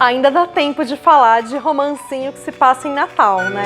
Ainda dá tempo de falar de romancinho que se passa em Natal, né?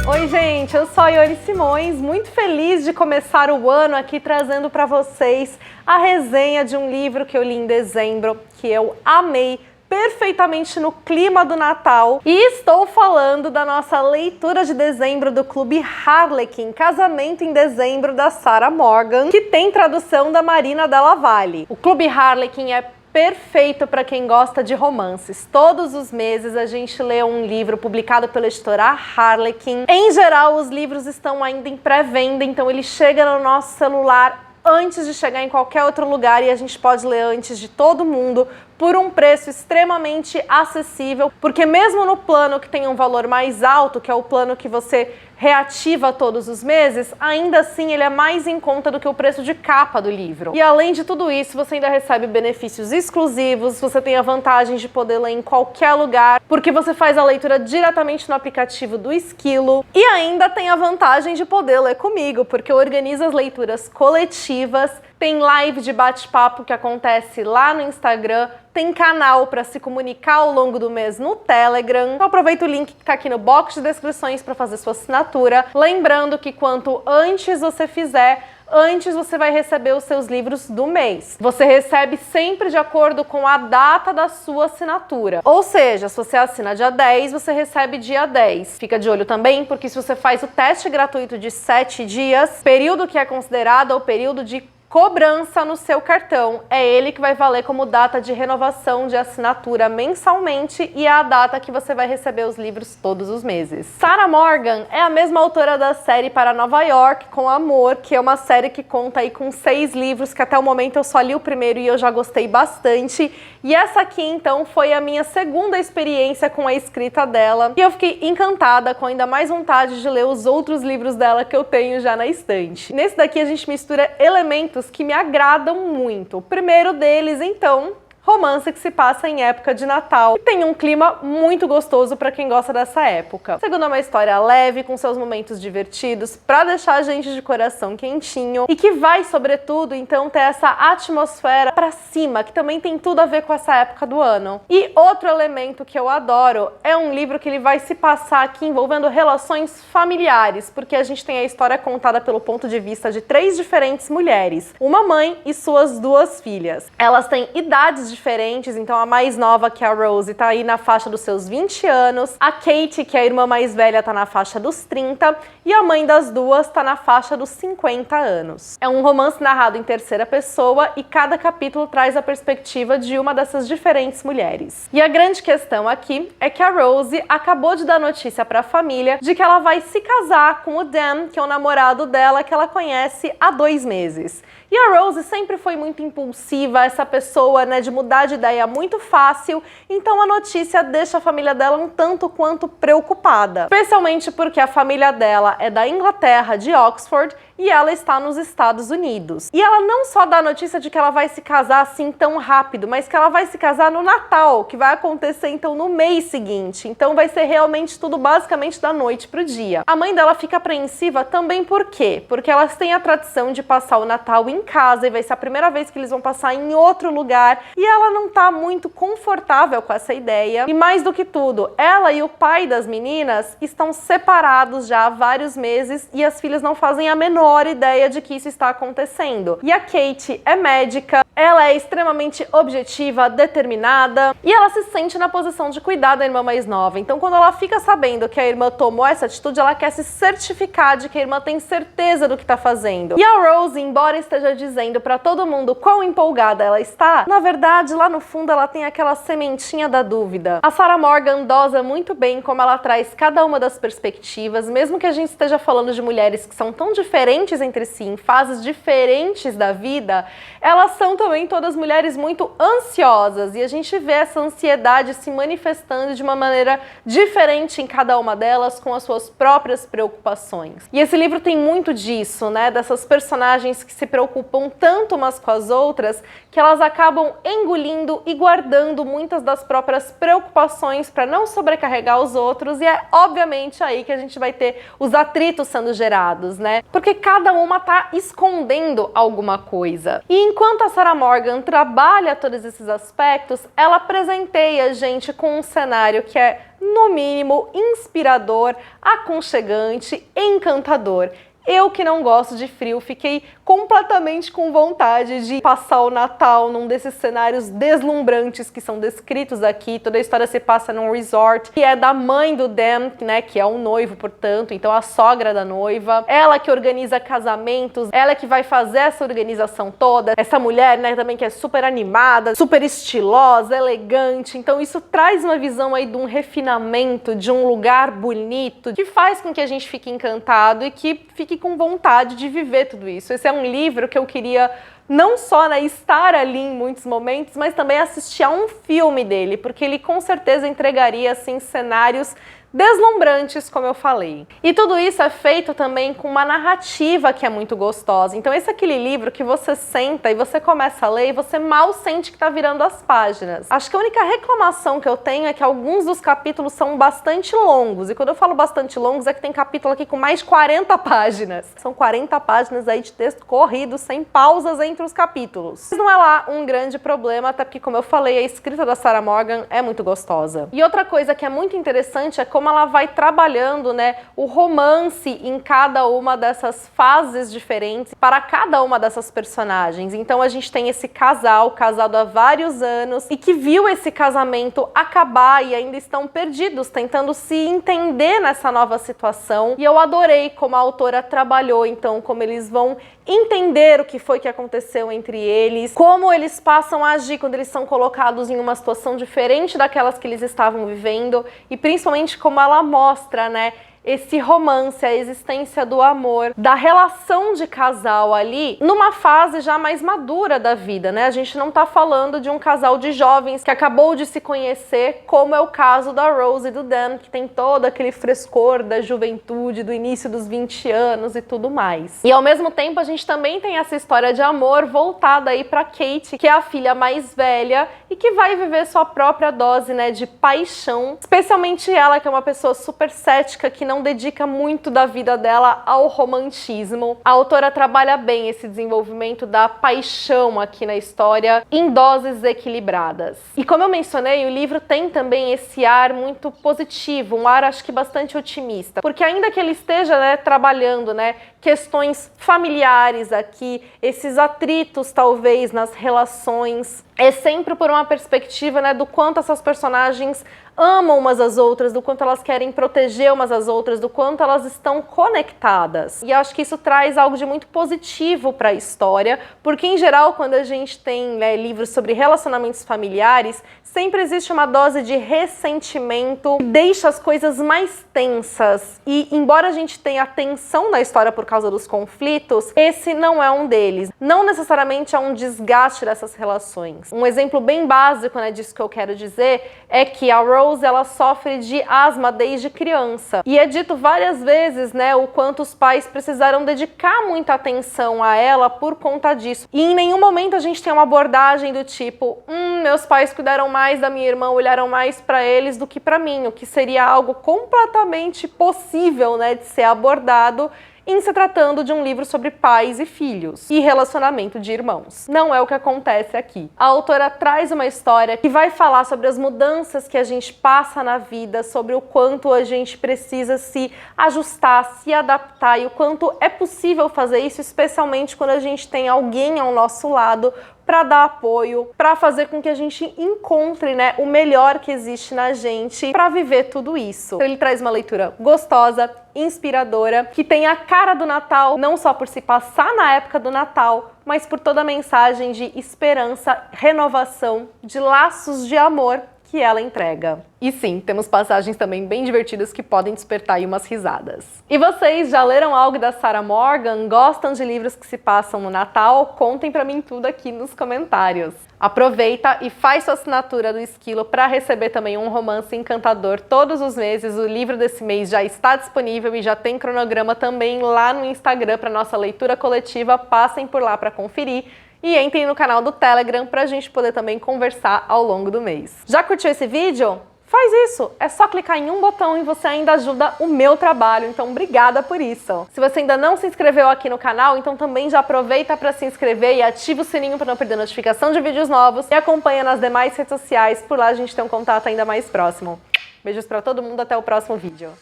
Oi, gente, eu sou a Ione Simões, muito feliz de começar o ano aqui trazendo para vocês a resenha de um livro que eu li em dezembro, que eu amei, perfeitamente no clima do Natal. E estou falando da nossa leitura de dezembro do Clube Harlequin, Casamento em Dezembro, da Sarah Morgan, que tem tradução da Marina Della Valle. O Clube Harlequin é perfeito para quem gosta de romances. Todos os meses a gente lê um livro publicado pela editora Harlequin. Em geral, os livros estão ainda em pré-venda, então ele chega no nosso celular antes de chegar em qualquer outro lugar e a gente pode ler antes de todo mundo por um preço extremamente acessível, porque mesmo no plano que tem um valor mais alto, que é o plano que você reativa todos os meses, ainda assim ele é mais em conta do que o preço de capa do livro. E além de tudo isso, você ainda recebe benefícios exclusivos, você tem a vantagem de poder ler em qualquer lugar, porque você faz a leitura diretamente no aplicativo do Esquilo, e ainda tem a vantagem de poder ler comigo, porque eu organizo as leituras coletivas, tem live de bate-papo que acontece lá no Instagram, tem canal para se comunicar ao longo do mês no Telegram. Então aproveita o link que está aqui no box de descrições para fazer sua assinatura. Lembrando que quanto antes você fizer, antes você vai receber os seus livros do mês. Você recebe sempre de acordo com a data da sua assinatura. Ou seja, se você assina dia 10, você recebe dia 10. Fica de olho também, porque se você faz o teste gratuito de 7 dias, período que é considerado o período de cobrança no seu cartão, é ele que vai valer como data de renovação de assinatura mensalmente e é a data que você vai receber os livros todos os meses. Sarah Morgan é a mesma autora da série Para Nova York com Amor, que é uma série que conta aí com 6 livros, que até o momento eu só li o primeiro e eu já gostei bastante. E essa aqui, então, foi a minha segunda experiência com a escrita dela. E eu fiquei encantada, com ainda mais vontade de ler os outros livros dela que eu tenho já na estante. Nesse daqui a gente mistura elementos que me agradam muito. O primeiro deles, então, romance que se passa em época de Natal e tem um clima muito gostoso para quem gosta dessa época. Segundo, é uma história leve, com seus momentos divertidos, para deixar a gente de coração quentinho e que vai, sobretudo, então, ter essa atmosfera para cima, que também tem tudo a ver com essa época do ano. E outro elemento que eu adoro é um livro que ele vai se passar aqui envolvendo relações familiares, porque a gente tem a história contada pelo ponto de vista de 3 diferentes mulheres, uma mãe e suas 2 filhas. Elas têm idades diferentes, então a mais nova, que é a Rose, tá aí na faixa dos seus 20 anos, a Kate, que é a irmã mais velha, tá na faixa dos 30, e a mãe das duas tá na faixa dos 50 anos. É um romance narrado em terceira pessoa e cada capítulo traz a perspectiva de uma dessas diferentes mulheres. E a grande questão aqui é que a Rose acabou de dar notícia para a família de que ela vai se casar com o Dan, que é o namorado dela, que ela conhece há 2 meses. E a Rose sempre foi muito impulsiva, essa pessoa, né, de mudar de ideia muito fácil, então a notícia deixa a família dela um tanto quanto preocupada. Especialmente porque a família dela é da Inglaterra, de Oxford, e ela está nos Estados Unidos. E ela não só dá a notícia de que ela vai se casar assim tão rápido, mas que ela vai se casar no Natal, que vai acontecer então no mês seguinte. Então vai ser realmente tudo basicamente da noite pro dia. A mãe dela fica apreensiva também por quê? Porque elas têm a tradição de passar o Natal em casa e vai ser a primeira vez que eles vão passar em outro lugar e ela não tá muito confortável com essa ideia. E mais do que tudo, ela e o pai das meninas estão separados já há vários meses e as filhas não fazem a menor ideia de que isso está acontecendo. E a Kate é médica, ela é extremamente objetiva, determinada e ela se sente na posição de cuidar da irmã mais nova. Então, quando ela fica sabendo que a irmã tomou essa atitude, ela quer se certificar de que a irmã tem certeza do que está fazendo. E a Rose, embora esteja dizendo para todo mundo quão empolgada ela está, na verdade, lá no fundo ela tem aquela sementinha da dúvida. A Sarah Morgan dosa muito bem como ela traz cada uma das perspectivas, mesmo que a gente esteja falando de mulheres que são tão diferentes entre si, em fases diferentes da vida, elas são também todas mulheres muito ansiosas e a gente vê essa ansiedade se manifestando de uma maneira diferente em cada uma delas, com as suas próprias preocupações. E esse livro tem muito disso, né? Dessas personagens que se preocupam tanto umas com as outras que elas acabam engolindo e guardando muitas das próprias preocupações para não sobrecarregar os outros, e é obviamente aí que a gente vai ter os atritos sendo gerados, né? Porque cada uma tá escondendo alguma coisa. E enquanto a Sarah Morgan trabalha todos esses aspectos, ela presenteia a gente com um cenário que é, no mínimo, inspirador, aconchegante, encantador. Eu que não gosto de frio, fiquei completamente com vontade de passar o Natal num desses cenários deslumbrantes que são descritos aqui. Toda a história se passa num resort, que é da mãe do Dan, né, que é o noivo, portanto, então a sogra da noiva. Ela que organiza casamentos, ela que vai fazer essa organização toda. Essa mulher, né, também que é super animada, super estilosa, elegante. Então isso traz uma visão aí de um refinamento, de um lugar bonito, que faz com que a gente fique encantado e que fique com vontade de viver tudo isso. Esse é um livro que eu queria não só, né, estar ali em muitos momentos, mas também assistir a um filme dele, porque ele com certeza entregaria assim cenários deslumbrantes, como eu falei. E tudo isso é feito também com uma narrativa que é muito gostosa. Então esse é aquele livro que você senta e você começa a ler e você mal sente que tá virando as páginas. Acho que a única reclamação que eu tenho é que alguns dos capítulos são bastante longos. E quando eu falo bastante longos é que tem capítulo aqui com mais de 40 páginas. São 40 páginas aí de texto corrido, sem pausas entre os capítulos. Mas não é lá um grande problema, até porque, como eu falei, a escrita da Sarah Morgan é muito gostosa. E outra coisa que é muito interessante é como ela vai trabalhando, né, o romance em cada uma dessas fases diferentes para cada uma dessas personagens. Então a gente tem esse casal, casado há vários anos, e que viu esse casamento acabar e ainda estão perdidos, tentando se entender nessa nova situação. E eu adorei como a autora trabalhou, então, como eles vão entender o que foi que aconteceu entre eles, como eles passam a agir quando eles são colocados em uma situação diferente daquelas que eles estavam vivendo, e principalmente como ela mostra, né, esse romance, a existência do amor, da relação de casal ali, numa fase já mais madura da vida, né? A gente não tá falando de um casal de jovens que acabou de se conhecer, como é o caso da Rose e do Dan, que tem todo aquele frescor da juventude, do início dos 20 anos e tudo mais. E ao mesmo tempo a gente também tem essa história de amor voltada aí pra Kate, que é a filha mais velha e que vai viver sua própria dose, né, de paixão, especialmente ela, que é uma pessoa super cética, que não dedica muito da vida dela ao romantismo. A autora trabalha bem esse desenvolvimento da paixão aqui na história em doses equilibradas. E como eu mencionei, o livro tem também esse ar muito positivo, um ar acho que bastante otimista, porque ainda que ele esteja, né, trabalhando, né, questões familiares aqui, esses atritos talvez nas relações, é sempre por uma perspectiva, né, do quanto essas personagens amam umas às outras, do quanto elas querem proteger umas às outras, do quanto elas estão conectadas. E acho que isso traz algo de muito positivo para a história, porque em geral quando a gente tem, né, livros sobre relacionamentos familiares, sempre existe uma dose de ressentimento que deixa as coisas mais tensas. E embora a gente tenha tensão na história por causa dos conflitos, esse não é um deles. Não necessariamente é um desgaste dessas relações. Um exemplo bem básico, né, disso que eu quero dizer é que a Rose, ela sofre de asma desde criança. E é dito várias vezes, né, o quanto os pais precisaram dedicar muita atenção a ela por conta disso. E em nenhum momento a gente tem uma abordagem do tipo, meus pais cuidaram mais da minha irmã, olharam mais para eles do que para mim, o que seria algo completamente possível, né, de ser abordado em se tratando de um livro sobre pais e filhos e relacionamento de irmãos. Não é o que acontece aqui. A autora traz uma história que vai falar sobre as mudanças que a gente passa na vida, sobre o quanto a gente precisa se ajustar, se adaptar e o quanto é possível fazer isso, especialmente quando a gente tem alguém ao nosso lado para dar apoio, para fazer com que a gente encontre, né, o melhor que existe na gente para viver tudo isso. Então, ele traz uma leitura gostosa, inspiradora, que tem a cara do Natal, não só por se passar na época do Natal, mas por toda a mensagem de esperança, renovação, de laços de amor que ela entrega. E sim, temos passagens também bem divertidas que podem despertar aí umas risadas. E vocês já leram algo da Sarah Morgan? Gostam de livros que se passam no Natal? Contem pra mim tudo aqui nos comentários. Aproveita e faz sua assinatura do Esquilo para receber também um romance encantador todos os meses. O livro desse mês já está disponível e já tem cronograma também lá no Instagram para nossa leitura coletiva. Passem por lá para conferir. E entrem no canal do Telegram para a gente poder também conversar ao longo do mês. Já curtiu esse vídeo? Faz faz isso. É só clicar em um botão e você ainda ajuda o meu trabalho. Então, obrigada por isso. Se você ainda não se inscreveu aqui no canal, então também já aproveita para se inscrever e ativa o sininho para não perder notificação de vídeos novos. E acompanha nas demais redes sociais. Por lá a gente tem um contato ainda mais próximo. Beijos para todo mundo. Até o próximo vídeo.